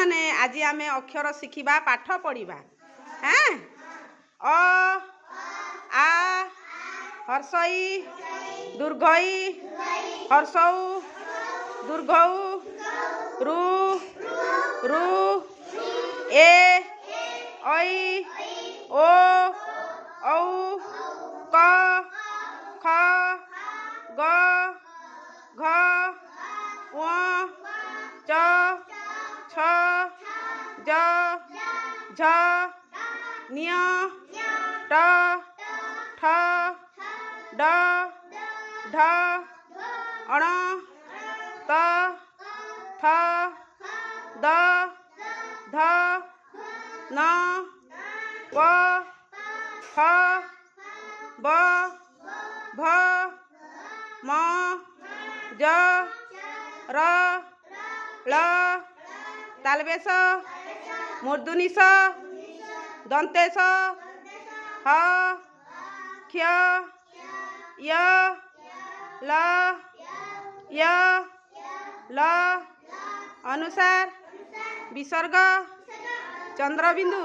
माने आज आमे अक्षर शिखिबा पाठ पढ़िबा हैं अ आ हर्षई दुर्घई हर्षौ दुर्घौ रु रु ए ऐ ओ औ क ख ग घ ङ च छ ज झ ञ ट ठ ड ढ अण त थ द ध न प फ ब भ म ज र ल तालबेश मूर्धनि स दन्तेश ह क्ष य ल य ल अनुसार विसर्ग चंद्रबिंदु